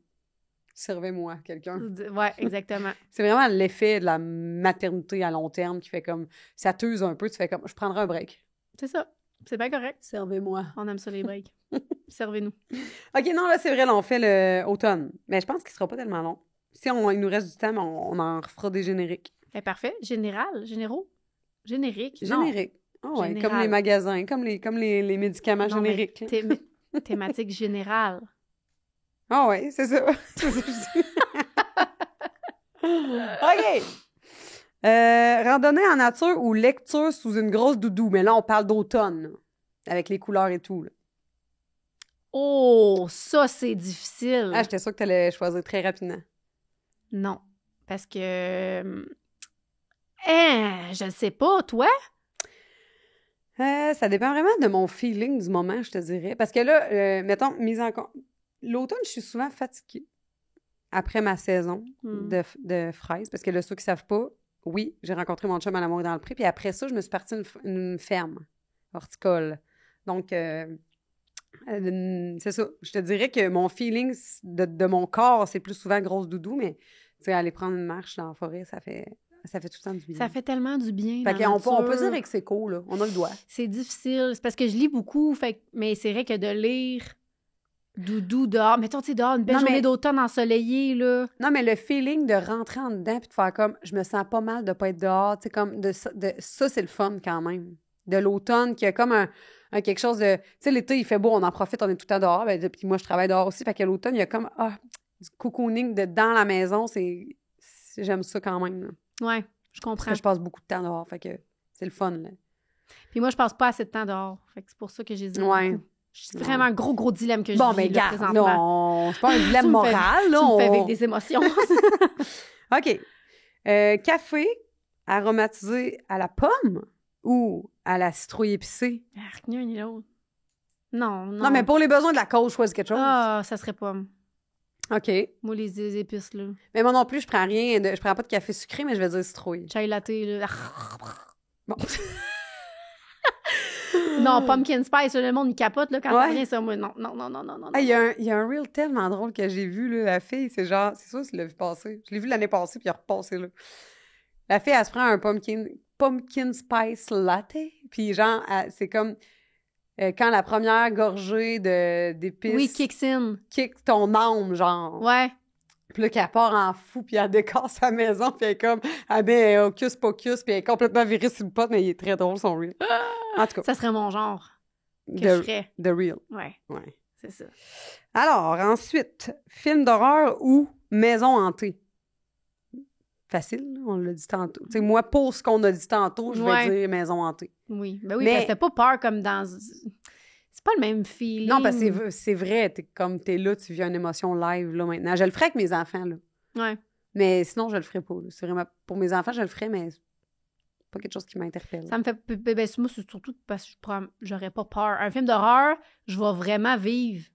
servez-moi, quelqu'un. Ouais, exactement. C'est vraiment l'effet de la maternité à long terme qui fait comme, ça t'use un peu, tu fais comme, je prendrai un break. C'est ça. C'est bien correct. Servez-moi. On aime ça, les breaks. Servez-nous. OK, non, là, c'est vrai, là, on fait l'automne. Mais je pense qu'il sera pas tellement long. Si il nous reste du temps, on en refera des génériques. Parfait. Généraux? Générique? Générique. Oh, ouais, Général. comme les magasins, comme les médicaments génériques. Thématique générale. Ah ouais, c'est ça. C'est ça que je dis. OK! Randonnée en nature ou lecture sous une grosse doudou. Mais là, on parle d'automne, là, avec les couleurs et tout. Là. Oh, ça, c'est difficile. Ah, j'étais sûre que tu allais choisir très rapidement. Non, parce que... je ne sais pas, toi? Ça dépend vraiment de mon feeling du moment, je te dirais. Parce que là, mettons, mise en compte... L'automne, je suis souvent fatiguée après ma saison de fraises. Parce que là, ceux qui ne savent pas, oui, j'ai rencontré mon chum à l'amour dans le pré. Puis après ça, je me suis partie une ferme horticole. Donc, c'est ça. Je te dirais que mon feeling de mon corps, c'est plus souvent grosse doudou, mais tu sais, aller prendre une marche dans la forêt, ça fait tout le temps du bien. Ça fait tellement du bien. Fait on peut dire ex aequo, là. On a le doigt. C'est difficile. C'est parce que je lis beaucoup, mais c'est vrai que de lire doudou dehors, mettons, tu sais, dehors, une belle journée d'automne ensoleillée, là. Non, mais le feeling de rentrer en dedans puis de faire comme, je me sens pas mal de pas être dehors, tu sais, comme, ça, c'est le fun quand même. De l'automne, qui a comme un quelque chose de... Tu sais, l'été, il fait beau, on en profite, on est tout le temps dehors. Puis moi, je travaille dehors aussi. Fait que l'automne, il y a comme du cocooning dans la maison. J'aime ça quand même. Là. Ouais, je comprends. Parce que je passe beaucoup de temps dehors. Fait que c'est le fun. Là. Puis moi, je passe pas assez de temps dehors. Fait que c'est pour ça que j'ai dit. Ouais. C'est vraiment un gros dilemme que je vis ben, là, présentement. C'est pas un dilemme moral. Là, tu me fais vivre des émotions. OK. Café aromatisé à la pomme ou à la citrouille épicée? Ni un ni l'autre. Non. Non, mais pour les besoins de la cause, choisis quelque chose. Ah, ça serait pomme. OK. Moi, les épices, là. Mais moi non plus, je prends pas de café sucré, mais je vais dire citrouille. Chai latte, là. Bon. Non, pumpkin spice, le monde, il capote, là, quand ça vient, ça, moi, non. Il y a un reel tellement drôle que j'ai vu, là, la fille, c'est sûr, tu l'as vu passer. Je l'ai vu l'année passée, puis il a repassé, là. La fille, elle se prend un pumpkin spice latte, puis genre, c'est comme quand la première gorgée d'épices... Oui, kicks in. Kick ton âme, genre. Ouais. Puis là, qu'elle part en fou, puis elle décore sa maison, puis elle est comme, elle met hocus pocus, puis elle est complètement virée sur le pot, mais il est très drôle, son reel. En tout cas. Ça serait mon genre que je ferais. The reel. Ouais. Ouais. C'est ça. Alors, ensuite, film d'horreur ou maison hantée? Facile, on l'a dit tantôt. Tu sais, moi, pour ce qu'on a dit tantôt, je vais dire maison hantée. Oui, ben oui, mais c'était pas peur comme dans... C'est pas le même feeling. Non, parce que c'est vrai, t'es là, tu vis une émotion live, là, maintenant. Je le ferais avec mes enfants, là. Ouais. Mais sinon, je le ferais pas. C'est vraiment... Pour mes enfants, je le ferais, mais c'est pas quelque chose qui m'interpelle. Ça me fait... Ben, moi, c'est surtout parce que j'aurais pas peur. Un film d'horreur, je vais vraiment vivre.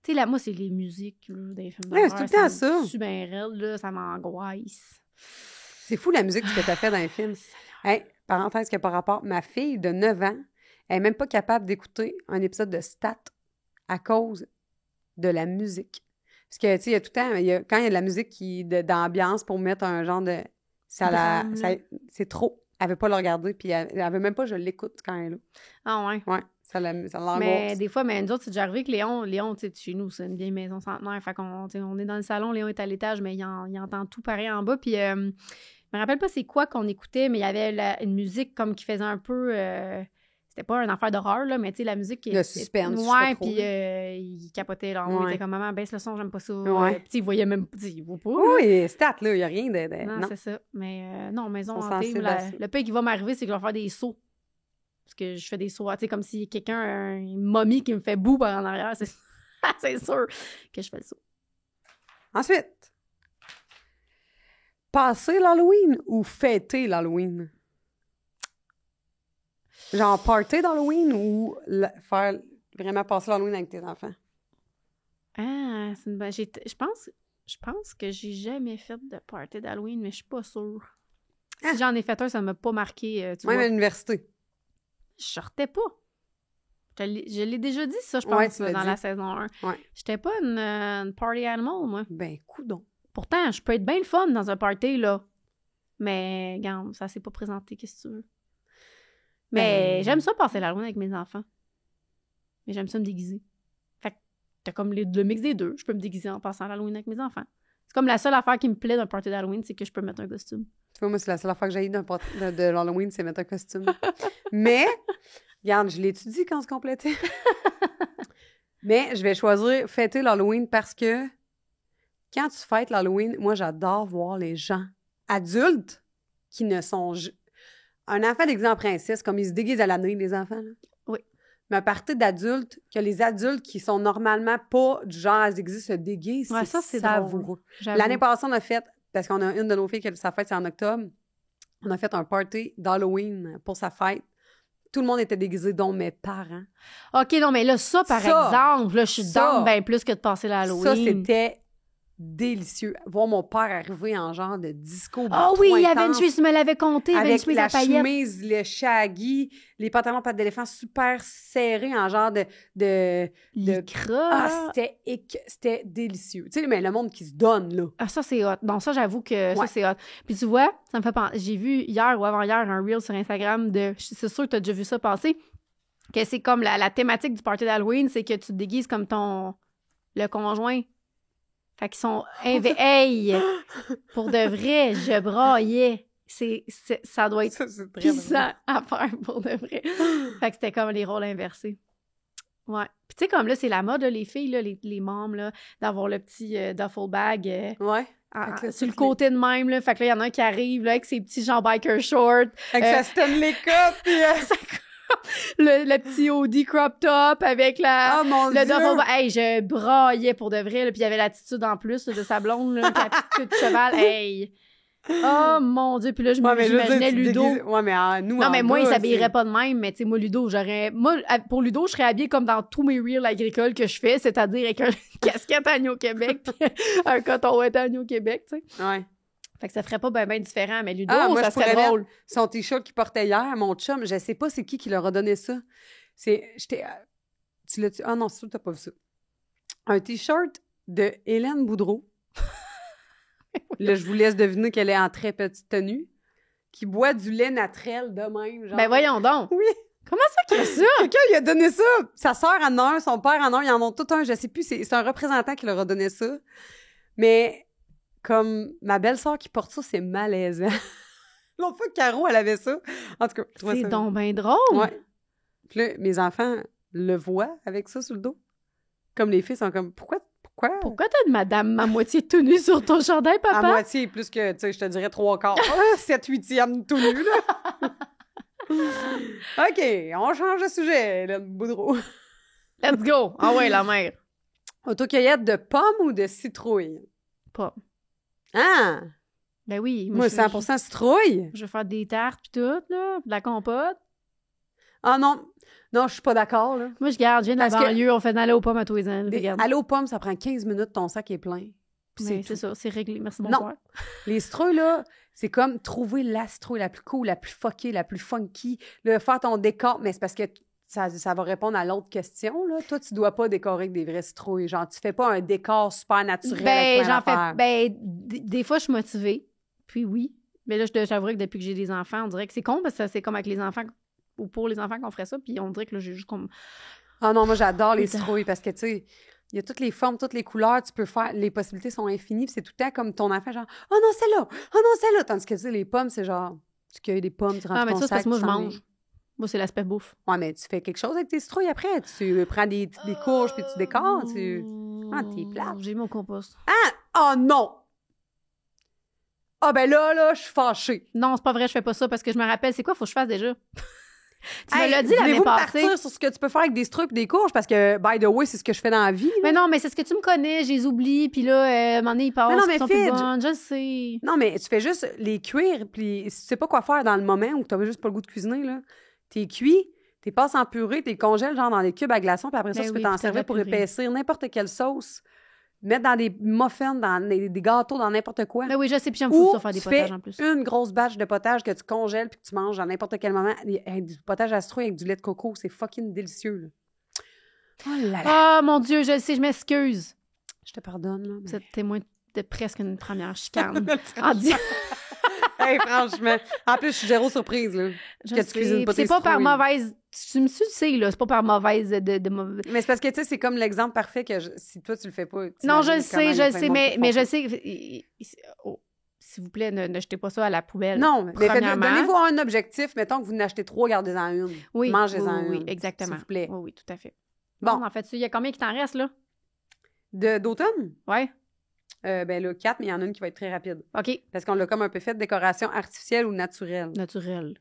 Tu sais, là, moi, c'est les musiques, là, des films d'horreur. Ouais, c'est tout le temps ça. Je suis bien raide, là, ça m'angoisse. C'est fou, la musique que t'as fait dans les films. Hey, parenthèse qui n'a pas rapport, ma fille de 9 ans, elle n'est même pas capable d'écouter un épisode de Stat à cause de la musique. Parce que, tu sais, il y a tout le temps, quand il y a de la musique d'ambiance pour mettre un genre de... c'est trop. Elle ne veut pas le regarder, puis elle ne veut même pas que je l'écoute quand elle est là. Ah ouais? Ouais, ça l'angoisse. Mais des fois, nous autres, c'est déjà arrivé que Léon, tu sais, chez nous, c'est une vieille maison centenaire, fait qu'on on est dans le salon, Léon est à l'étage, mais il entend tout pareil en bas, puis je me rappelle pas c'est quoi qu'on écoutait, mais il y avait une musique comme qui faisait un peu... C'était pas une affaire d'horreur, là, mais tu sais, la musique... Le suspense, ouais, puis il capotait, là. Il était comme, maman, baisse le son, j'aime pas ça. Ouais. Puis il voyait même... Il voit pas. Oui, Stat, là, il n'y a rien de... Non, c'est ça. Mais non, maison hantée, le pire qui va m'arriver, c'est que je vais faire des sauts. Parce que je fais des sauts, tu sais, comme si quelqu'un, une momie qui me fait boue par en arrière, c'est sûr que je fais le saut. Ensuite, passer l'Halloween ou fêter l'Halloween? Genre party d'Halloween ou faire vraiment passer l'Halloween avec tes enfants? Ah, c'est une bonne... Je pense que j'ai jamais fait de party d'Halloween, mais je suis pas sûre. Si j'en ai fait un, ça m'a pas marqué, tu vois. Même à l'université. Je sortais pas. Je l'ai déjà dit, ça, je pense, dans la saison 1. Ouais. J'étais pas une party animal, moi. Ben, coudonc. Pourtant, je peux être bien le fun dans un party, là. Mais, regarde, ça s'est pas présenté, qu'est-ce que tu veux. Mais j'aime ça passer l'Halloween avec mes enfants. Mais j'aime ça me déguiser. Fait que t'as comme le mix des deux. Je peux me déguiser en passant l'Halloween avec mes enfants. C'est comme la seule affaire qui me plaît d'un party d'Halloween, c'est que je peux mettre un costume. Tu vois, moi, c'est la seule affaire que j'ai de l'Halloween, c'est mettre un costume. Mais, regarde, je l'étudie quand on se complétait. Mais je vais choisir fêter l'Halloween parce que quand tu fêtes l'Halloween, moi, j'adore voir les gens adultes qui ne sont... Un enfant déguisé en princesse, comme ils se déguisent à l'année, les enfants, là. Oui. Mais à partir d'adultes, que les adultes qui sont normalement pas du genre à se déguiser se déguisent, Ouais, ça, c'est drôle. savoureux. J'avoue. L'année passée, on a fait, parce qu'on a une de nos filles qui sa fête, c'est en octobre, on a fait un party d'Halloween pour sa fête. Tout le monde était déguisé, dont mes parents. OK, non, mais là, ça, par exemple, là, je suis ça, down bien plus que de passer la Halloween. Ça, c'était délicieux. Voir mon père arriver en genre de disco. Ah oui, il y avait une chemise, tu me l'avais compté, il y avait une avec chemise la à paillettes. chemise, le shaggy, les pantalons pattes d'éléphant super serrés en genre de Lycra. Ah, c'était délicieux. Tu sais, mais le monde qui se donne, là. Ah, ça, c'est hot. Non, ça, j'avoue que ça, Ouais. c'est hot. Puis tu vois, ça me fait penser... J'ai vu hier ou avant-hier un reel sur Instagram de... C'est sûr que tu as déjà vu ça passer. Que c'est comme la thématique du party d'Halloween, c'est que tu te déguises comme le conjoint. Fait qu'ils sont... Hey! Pour de vrai, je braillais. Ça doit être Ça, c'est très puissant à faire pour de vrai. Fait que c'était comme les rôles inversés. Ouais. Puis tu sais, comme là, c'est la mode, là, les filles, là, les mômes, là, d'avoir le petit duffel bag Ouais. Fait que sur le côté de même. Là. Fait que là, il y en a un qui arrive là, avec ses petits gens biker shorts. Avec sa Stanley Cup, puis... le petit Audi crop top avec Oh mon Dieu! le duffel bag. Hey, je braillais pour de vrai. Là, puis il y avait l'attitude en plus là, de sa blonde, là, la petite queue de cheval. Hey! Oh mon Dieu! Puis là, j'imaginais Ludo. Ouais, mais nous, Non, mais moi, il gars, s'habillerait pas de même, mais tu sais, moi, Ludo, pour Ludo, je serais habillée comme dans tous mes reels agricoles que je fais, c'est-à-dire avec une casquette Agneau Québec puis un coton ouaté Agneau Québec, tu sais. Ouais. Fait que ça ferait pas bien différent, mais Ludo, Moi, ça je pourrais serait drôle. mettre son t-shirt qu'il portait hier, mon chum, je sais pas c'est qui leur a donné ça. Tu l'as-tu? Ah non, c'est sûr que t'as pas vu ça. Un t-shirt de Hélène Boudreau. Là, je vous laisse deviner qu'elle est en très petite tenue, qui boit du lait naturel de même, genre. Ben voyons donc. Oui. Comment ça qu'il y a ça? Quelqu'un lui a donné ça. Sa sœur en a un, son père en a un, ils en ont tout un, je sais plus, c'est un représentant qui leur a donné ça. Mais comme ma belle-sœur qui porte ça, c'est malaisant. L'autre fois, Caro, elle avait ça. En tout cas, je trouvais C'est ça... donc bien drôle. Ouais. Puis là, mes enfants le voient avec ça sur le dos. Comme les filles sont comme, pourquoi? Pourquoi t'as de madame à moitié tout nue sur ton chandail, papa? À moitié, plus que, tu sais, je te dirais 3/4. 7/8e tout nu, là. OK, on change de sujet, là, Boudreau. Let's go! Ah ouais, la mère. Autocueillette de pommes ou de citrouille? Pas. Ah! Ben oui. Moi, 100% citrouille. Je vais faire des tartes pis tout, là, de la compote. Ah non, non, je suis pas d'accord, là. Moi, je garde, je viens de la Parce que- banlieue, on fait d'aller aux pommes à tous les ans. Regarde. Aller aux pommes, ça prend 15 minutes, ton sac est plein. Puis Mais c'est c'est ça, c'est réglé. Merci, Non. bonsoir. Les citrouilles, là, c'est comme trouver la citrouille la plus cool, la plus fuckée, la plus funky. Là, faire ton décor, mais c'est parce que ça va répondre à l'autre question, là. Toi, tu dois pas décorer avec des vraies citrouilles. Genre, tu fais pas un décor super naturel avec plein d'affaires. Des fois, je suis motivée. Puis oui. Mais là, je t'avouerais que depuis que j'ai des enfants, on dirait que c'est con parce que c'est comme avec les enfants ou pour les enfants qu'on ferait ça. Puis on dirait que là, j'ai juste comme... Ah non, moi, j'adore les citrouilles parce que, tu sais, il y a toutes les formes, toutes les couleurs, tu peux faire, les possibilités sont infinies, puis c'est tout le temps comme ton enfant, genre, oh non, celle-là, oh non, celle-là. Tandis que, tu sais, les pommes, c'est genre, tu cueilles des pommes, tu rentres Ah, mais ton ça, c'est parce sac, que moi, je tu s'en mange. vas. Moi, c'est l'aspect bouffe. Ouais, mais tu fais quelque chose avec tes citrouilles après. Tu prends des courges, puis tu décores, Ah, t'es plate. J'ai mon compost. Oh non! Ah, ben là, je suis fâchée. Non, c'est pas vrai, je fais pas ça parce que je me rappelle, c'est quoi, faut que je fasse déjà? Tu Hey, me l'as dit l'année voulez-vous passée. partir sur ce que tu peux faire avec des citrouilles et des courges? Parce que, by the way, c'est ce que je fais dans la vie. Là. Mais non, mais c'est ce que tu me connais, je les oublie, puis là, à un moment donné, ils passent, Mais non, mais ils sont plus Fidge. bonnes, je le sais. Non, mais tu fais juste les cuire, puis si tu sais pas quoi faire dans le moment où tu juste pas le goût de cuisiner, là, t'es cuit, t'es passes en purée, t'es congèles genre dans des cubes à glaçons, puis après ça, Ben tu peux oui, t'en puis t'as servir la pour purée. épaissir n'importe quelle sauce, mettre dans des muffins, dans des gâteaux, dans n'importe quoi. Mais oui, je sais, puis j'aime Ou fou ça, faire des tu fais potages en plus. une grosse batch de potage que tu congèles puis que tu manges à n'importe quel moment. Du potage à citrouille avec du lait de coco, c'est fucking délicieux. Là. Oh là là. Ah, mon Dieu, je le sais, je m'excuse. Je te pardonne, là. Vous êtes témoin de presque une première chicane. En disant... Hey, franchement. En plus, je suis zéro surprise, là. Je Que tu sais, cuisines pas puis c'est tes pas par citrouilles. mauvaise... Tu me sais, là, c'est pas par mauvaise... Mais c'est parce que, tu sais, c'est comme l'exemple parfait que si toi, tu le fais pas. Non, je t'imagines le sais, comment il y a plein de monde qui mais font je ça. sais... Oh, s'il vous plaît, ne jetez pas ça à la poubelle. Non, mais Premièrement. donnez-vous un objectif. Mettons que vous n'achetez 3, gardez-en une. Oui, Mangez-en oui, une. exactement. S'il vous plaît. Oui, oui, tout à fait. Bon. En fait, il y a combien qui t'en reste, là? D'automne? Ouais. Ben là, 4, mais il y en a une qui va être très rapide. OK. Parce qu'on l'a comme un peu fait décoration artificielle ou naturelle. Naturel.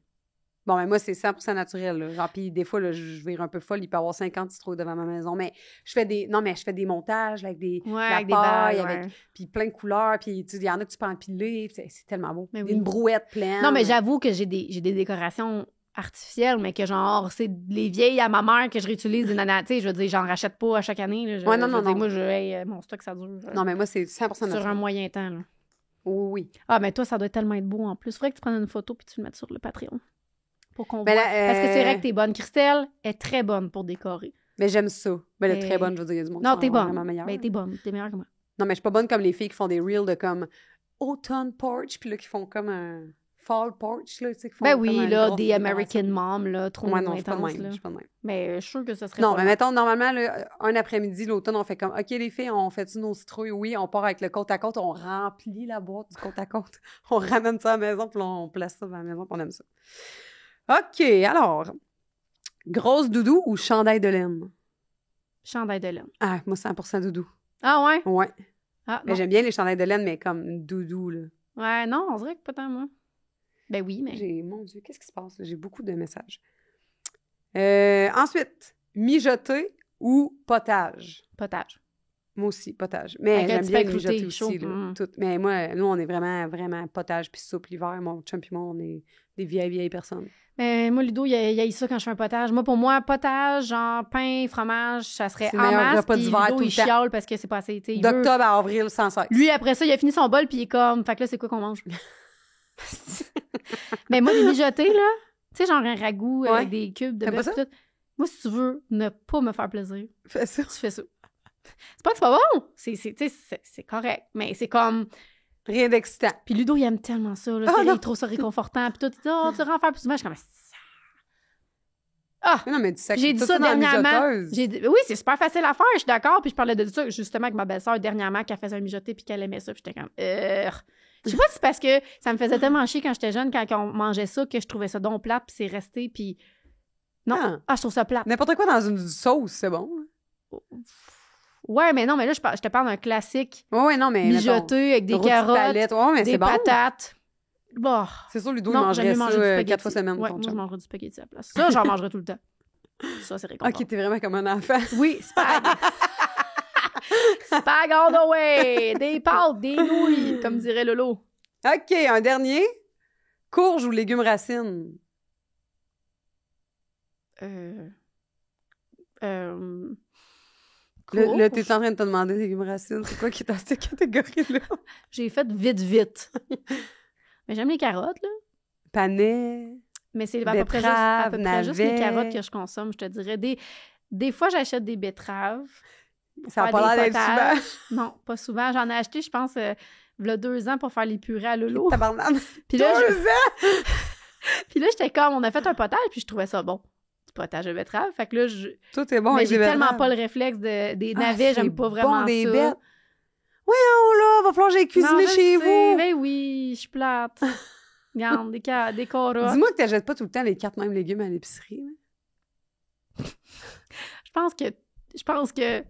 Bon, ben moi, c'est 100% naturel, là. Genre, puis des fois, là, je vire un peu folle. Il peut y avoir 50 citrouilles devant ma maison. Mais je fais des... Non, mais je fais des montages avec des... Ouais, la avec des paille, balles, avec... ouais. Puis plein de couleurs. Puis, tu sais, il y en a que tu peux empiler. C'est tellement beau. Mais oui. Une brouette pleine. Non, mais j'avoue que j'ai des décorations artificielles, mais que genre, c'est les vieilles à ma mère que je réutilise des nanas. Tu sais, je veux dire, j'en rachète pas à chaque année. Là. Ouais, non, non, non. Moi, mon stock, ça dure. Non, mais moi, c'est 100% sur naturel. un moyen temps, là. Oui. Ah, mais toi, ça doit tellement être beau en plus. Faudrait que tu prennes une photo puis tu le mettes sur le Patreon. Pour qu'on Ben voit. là, Parce que c'est vrai que t'es bonne. Christelle est très bonne pour décorer. Mais j'aime ça. Ben, elle est Mais- très bonne, je veux dire, il y a du monde Non, qui t'es sont bonne. vraiment meilleurs. Ben, t'es bonne. T'es meilleure que moi. Non, mais je suis pas bonne comme les filles qui font des reels de comme automne porch, puis là, qui font comme un fall porch, là, tu sais, qui font Ben comme oui, une là, grosse des décoration. American Mom, là, trop Ouais, non, je suis pas de intense, même. là. Je suis pas de même. Mais je suis sûre que ça serait Non, pas mais long. mettons, normalement, là, un après-midi, l'automne, on fait comme, OK, les filles, on fait-tu nos citrouilles? Oui, on part avec le côte à côte, on remplit la boîte du côte à côte. On ramène ça à la maison, puis là, on place ça dans la maison, puis on aime ça. OK, alors, grosse doudou ou chandail de laine? Chandail de laine. Ah, moi, 100% doudou. Ah ouais? Ouais. Ah, Mais non. j'aime bien les chandails de laine, mais comme doudou, là. Ouais, non, on dirait que pas tant, moi. Ben oui, mais... Mon Dieu, qu'est-ce qui se passe? Là? J'ai beaucoup de messages. Ensuite, mijoter ou potage? Potage. Moi aussi, potage. Mais Avec un j'aime petit bien pain mijoter croûté, aussi. chaud. Là, Mm. tout. Mais moi, nous, on est vraiment, vraiment potage puis soupe l'hiver. Mon chum puis moi, on est des vieilles personnes. Mais moi, Ludo, il y a ça quand je fais un potage. Moi, pour moi, potage, genre pain, fromage, ça serait C'est en le meilleur masse. repas Puis d'hiver Ludo, tout il le temps. chiale parce que c'est pas assez, tu sais. il veut- D'octobre à avril, sans cesse. Lui, après ça, il a fini son bol, puis il est comme... Fait que là, c'est quoi qu'on mange? Mais moi, des mijotés, là, tu sais, genre un ragoût Ouais. avec des cubes de T'aimes bœuf pas ça? pis tout. Moi, si tu veux ne pas me faire plaisir, Fais ça. tu fais ça. C'est pas que c'est pas bon, tu sais, c'est correct, mais c'est comme... Rien d'excitant. Puis Ludo, il aime tellement ça, là, Ah, c'est- non. il trouve ça réconfortant, puis tout, il dit, oh, tu devrais en faire plus souvent, je suis comme... Ah! Mais non, mais du sac. Puis j'ai dit tout ça dans la dernièrement. mijoteuse. Oui, c'est super facile à faire, je suis d'accord. Puis je parlais de ça justement avec ma belle-sœur dernièrement, qu'elle faisait un mijoté puis qu'elle aimait ça. Puis j'étais comme, Je sais pas si c'est parce que ça me faisait tellement chier quand j'étais jeune, quand on mangeait ça, que je trouvais ça donc plate, puis c'est resté, puis... Non. Ah. Je trouve ça plate. N'importe quoi dans une sauce, c'est bon. Ouais, mais non, mais là, je te parle d'un classique Ouais, non, mais. mijoté avec des rôti de carottes, palette. Ouais, mais des c'est bon. patates. Bon. C'est sûr, Ludo, il Non, mangerait j'aime mieux manger du ça spaghetti. 4 fois semaine. Ouais, ton moi, je chum. mangerais du spaghetti à la place. Ça, j'en mangerais tout le temps. Ça, c'est réconfortant. Ok, t'es vraiment comme un enfant. Oui, spag. Spag all the way. Des pâtes, des nouilles, comme dirait Lolo. OK, un dernier. Courge ou légumes racines? Là, t'es en train de te demander légumes racines. C'est quoi qui est dans cette catégorie-là? J'ai fait vite. Mais j'aime les carottes, là. Panais. Mais c'est à peu près juste les navets. carottes que je consomme, je te dirais. Des fois, j'achète des betteraves. Ça a faire pas des l'air d'être potages. souvent. Non, pas souvent. J'en ai acheté, je pense, il y a 2 ans pour faire les purées à Lolo. Tabarnak. Puis là, 2 ans! puis là, j'étais comme, on a fait un potage, puis je trouvais ça bon. Du potage de betterave. Fait que là, Tout est bon mais avec j'ai des tellement betteraves. pas le réflexe des Ah, navets, j'aime c'est pas vraiment bon, des ça. bêtes. Voyons, là, va falloir que j'aille cuisiner Non, je chez sais, vous. Ben oui, je suis plate. Regarde, des carottes. Dis-moi que t'achètes pas tout le temps les 4 mêmes légumes à l'épicerie. Là. Je pense que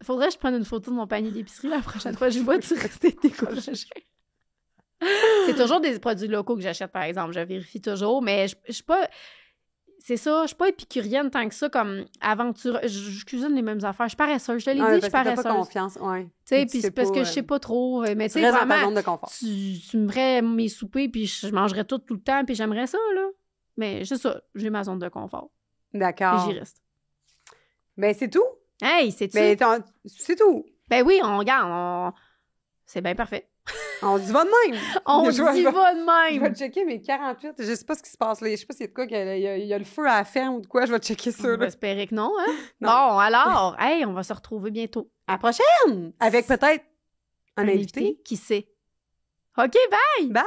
faudrait que je prenne une photo de mon panier d'épicerie la prochaine fois. Je vois tu rester découragée. C'est toujours des produits locaux que j'achète, par exemple. Je vérifie toujours, mais je suis pas... C'est ça, je suis pas épicurienne tant que ça, comme aventure. Je cuisine les mêmes affaires. Je suis paresseuse. Je te l'ai dit, je suis parce que t'as paresseuse. pas confiance, ouais. Tu sais, Tu puis sais c'est parce pas, que je sais pas trop. Mais tu Tu sais, restes dans ta vraiment, zone de confort. tu me ferais mes soupers, puis je mangerais tout le temps, puis j'aimerais ça, là. Mais c'est ça, j'ai ma zone de confort. D'accord. Puis j'y reste. Ben, c'est tout. Hey, c'est-tu? Ben, c'est tout. Ben oui, on regarde, c'est bien parfait. On dit va de même. On Je vais- y je vais- va de Je vais même! checker mes 48. Je sais pas ce qui se passe là. Je sais pas s'il y a de quoi, il y a le feu à la ferme ou de quoi. Je vais checker ça. On Là. va espérer que non, hein? Non. Bon, alors, hey, on va se retrouver bientôt. À la prochaine! Avec peut-être un invité. Qui sait? OK, bye! Bye!